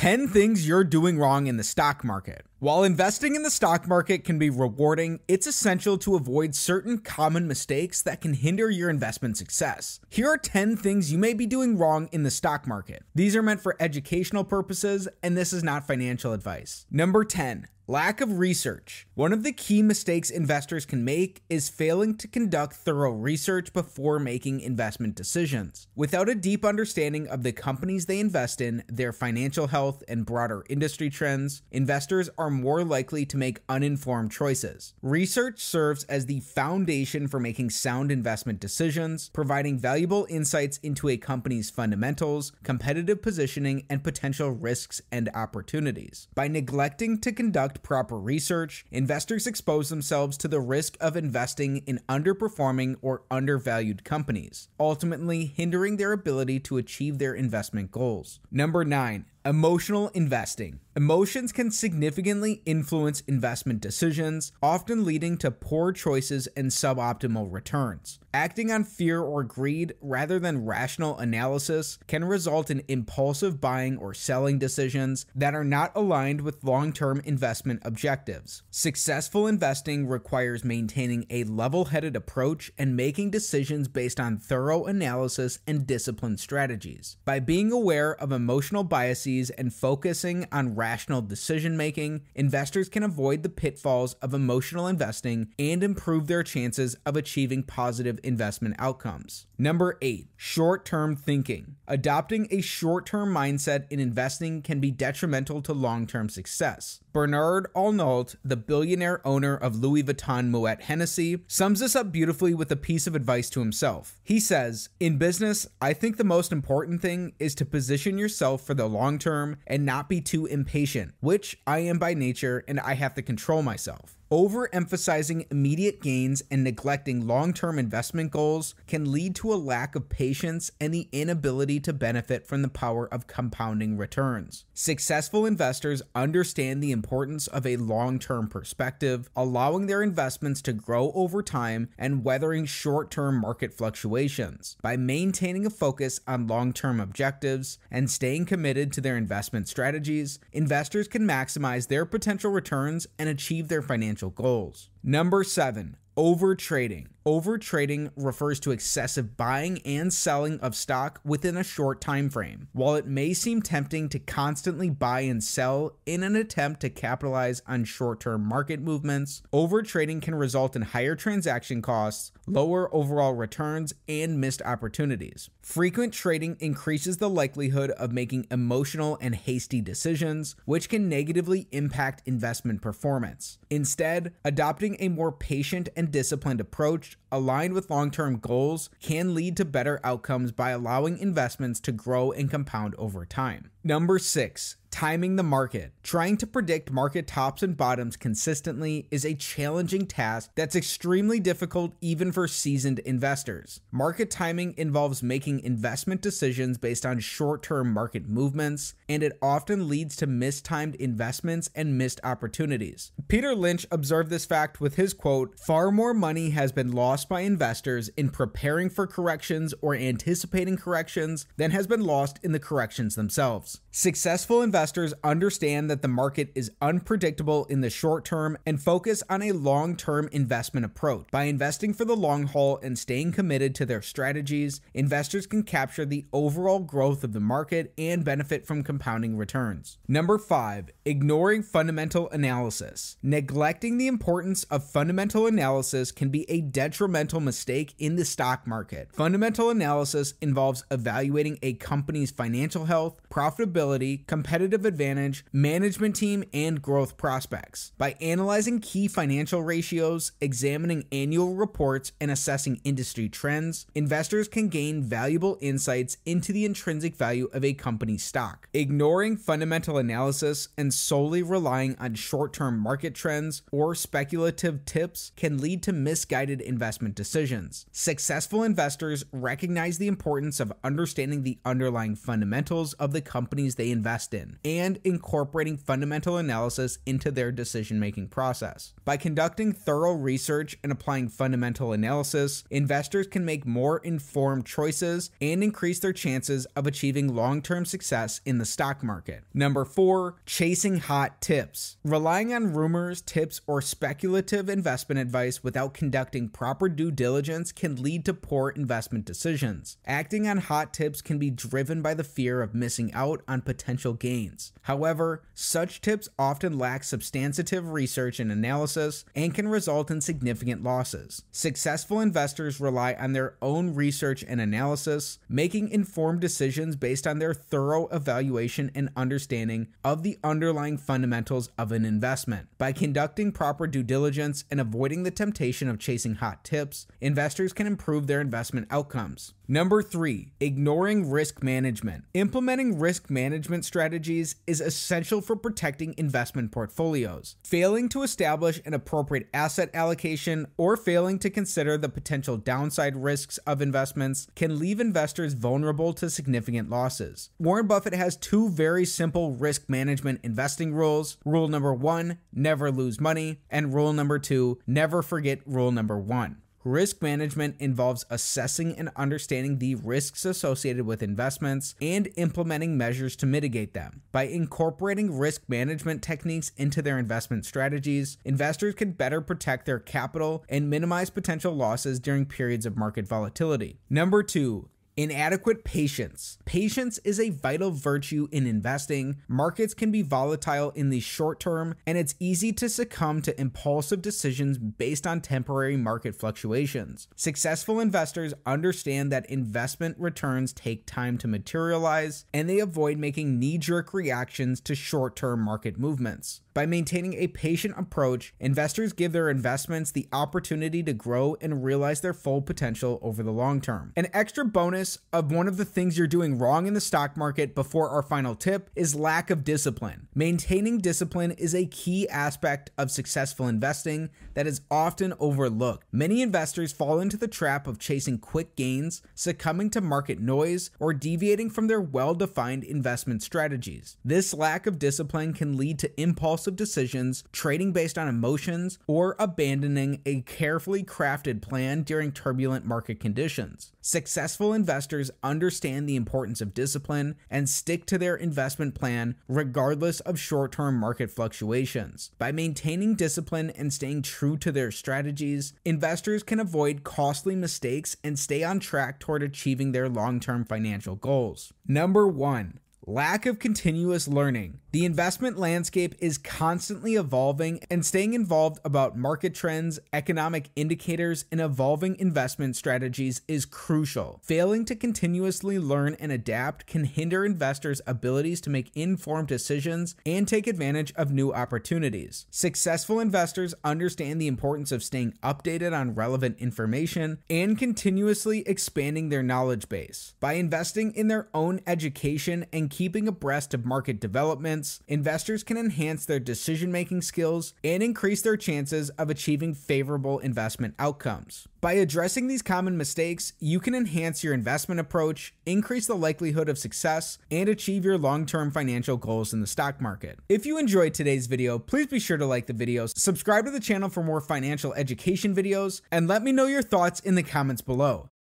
10 things you're doing wrong in the stock market. While investing in the stock market can be rewarding, it's essential to avoid certain common mistakes that can hinder your investment success. Here are 10 things you may be doing wrong in the stock market. These are meant for educational purposes, and this is not financial advice. Number 10. Lack of research. One of the key mistakes investors can make is failing to conduct thorough research before making investment decisions. Without a deep understanding of the companies they invest in, their financial health, and broader industry trends, investors are more likely to make uninformed choices. Research serves as the foundation for making sound investment decisions, providing valuable insights into a company's fundamentals, competitive positioning, and potential risks and opportunities. By neglecting to conduct proper research, investors expose themselves to the risk of investing in underperforming or undervalued companies, ultimately hindering their ability to achieve their investment goals. Number 9. Emotional investing. Emotions can significantly influence investment decisions, often leading to poor choices and suboptimal returns. Acting on fear or greed rather than rational analysis can result in impulsive buying or selling decisions that are not aligned with long-term investment objectives. Successful investing requires maintaining a level-headed approach and making decisions based on thorough analysis and disciplined strategies. By being aware of emotional biases and focusing on rational decision-making, investors can avoid the pitfalls of emotional investing and improve their chances of achieving positive investment outcomes. Number 8. Short-term thinking. Adopting a short-term mindset in investing can be detrimental to long-term success. Bernard Arnault, the billionaire owner of Louis Vuitton Moet Hennessy, sums this up beautifully with a piece of advice to himself. He says, "In business, I think the most important thing is to position yourself for the long term and not be too impatient, which I am by nature and I have to control myself. Overemphasizing immediate gains and neglecting long-term investment goals can lead to a lack of patience and the inability to benefit from the power of compounding returns. Successful investors understand the importance of a long-term perspective, allowing their investments to grow over time and weathering short-term market fluctuations. By maintaining a focus on long-term objectives and staying committed to their investment strategies, investors can maximize their potential returns and achieve their financial goals." Number 7. Overtrading. Overtrading refers to excessive buying and selling of stock within a short time frame. While it may seem tempting to constantly buy and sell in an attempt to capitalize on short-term market movements, overtrading can result in higher transaction costs, lower overall returns, and missed opportunities. Frequent trading increases the likelihood of making emotional and hasty decisions, which can negatively impact investment performance. Instead, adopting a more patient and disciplined approach aligned with long-term goals can lead to better outcomes by allowing investments to grow and compound over time. Number 6. Timing the market. Trying to predict market tops and bottoms consistently is a challenging task that's extremely difficult even for seasoned investors. Market timing involves making investment decisions based on short-term market movements, and it often leads to mistimed investments and missed opportunities. Peter Lynch observed this fact with his quote, "Far more money has been lost by investors in preparing for corrections or anticipating corrections than has been lost in the corrections themselves." Successful investors understand that the market is unpredictable in the short term and focus on a long-term investment approach. By investing for the long haul and staying committed to their strategies, investors can capture the overall growth of the market and benefit from compounding returns. Number 5. Ignoring fundamental analysis. Neglecting the importance of fundamental analysis can be a detrimental mistake in the stock market. Fundamental analysis involves evaluating a company's financial health, profitability, competitive advantage, management team, and growth prospects. By analyzing key financial ratios, examining annual reports, and assessing industry trends, investors can gain valuable insights into the intrinsic value of a company's stock. Ignoring fundamental analysis and solely relying on short-term market trends or speculative tips can lead to misguided investment decisions. Successful investors recognize the importance of understanding the underlying fundamentals of the company companies they invest in, and incorporating fundamental analysis into their decision-making process. By conducting thorough research and applying fundamental analysis, investors can make more informed choices and increase their chances of achieving long-term success in the stock market. Number 4, chasing hot tips. Relying on rumors, tips, or speculative investment advice without conducting proper due diligence can lead to poor investment decisions. Acting on hot tips can be driven by the fear of missing out on potential gains. However, such tips often lack substantive research and analysis and can result in significant losses. Successful investors rely on their own research and analysis, making informed decisions based on their thorough evaluation and understanding of the underlying fundamentals of an investment. By conducting proper due diligence and avoiding the temptation of chasing hot tips, investors can improve their investment outcomes. Number 3, ignoring risk management. Implementing risk management strategies is essential for protecting investment portfolios. Failing to establish an appropriate asset allocation or failing to consider the potential downside risks of investments can leave investors vulnerable to significant losses. Warren Buffett has 2 very simple risk management investing rules. Rule number 1, never lose money, and rule number 2, never forget rule number 1. Risk management involves assessing and understanding the risks associated with investments and implementing measures to mitigate them. By incorporating risk management techniques into their investment strategies, investors can better protect their capital and minimize potential losses during periods of market volatility. Number 2, inadequate patience. Patience is a vital virtue in investing. Markets can be volatile in the short term, and it's easy to succumb to impulsive decisions based on temporary market fluctuations. Successful investors understand that investment returns take time to materialize, and they avoid making knee-jerk reactions to short-term market movements. By maintaining a patient approach, investors give their investments the opportunity to grow and realize their full potential over the long term. An extra bonus of one of the things you're doing wrong in the stock market before our final tip is lack of discipline. Maintaining discipline is a key aspect of successful investing that is often overlooked. Many investors fall into the trap of chasing quick gains, succumbing to market noise, or deviating from their well-defined investment strategies. This lack of discipline can lead to impulsive decisions, trading based on emotions, or abandoning a carefully crafted plan during turbulent market conditions. Successful investors understand the importance of discipline and stick to their investment plan regardless of short-term market fluctuations. By maintaining discipline and staying true to their strategies, investors can avoid costly mistakes and stay on track toward achieving their long-term financial goals. Number 1, lack of continuous learning. The investment landscape is constantly evolving, and staying involved about market trends, economic indicators, and evolving investment strategies is crucial. Failing to continuously learn and adapt can hinder investors' abilities to make informed decisions and take advantage of new opportunities. Successful investors understand the importance of staying updated on relevant information and continuously expanding their knowledge base. By investing in their own education and keeping abreast of market developments, investors can enhance their decision-making skills and increase their chances of achieving favorable investment outcomes. By addressing these common mistakes, you can enhance your investment approach, increase the likelihood of success, and achieve your long-term financial goals in the stock market. If you enjoyed today's video, please be sure to like the video, subscribe to the channel for more financial education videos, and let me know your thoughts in the comments below.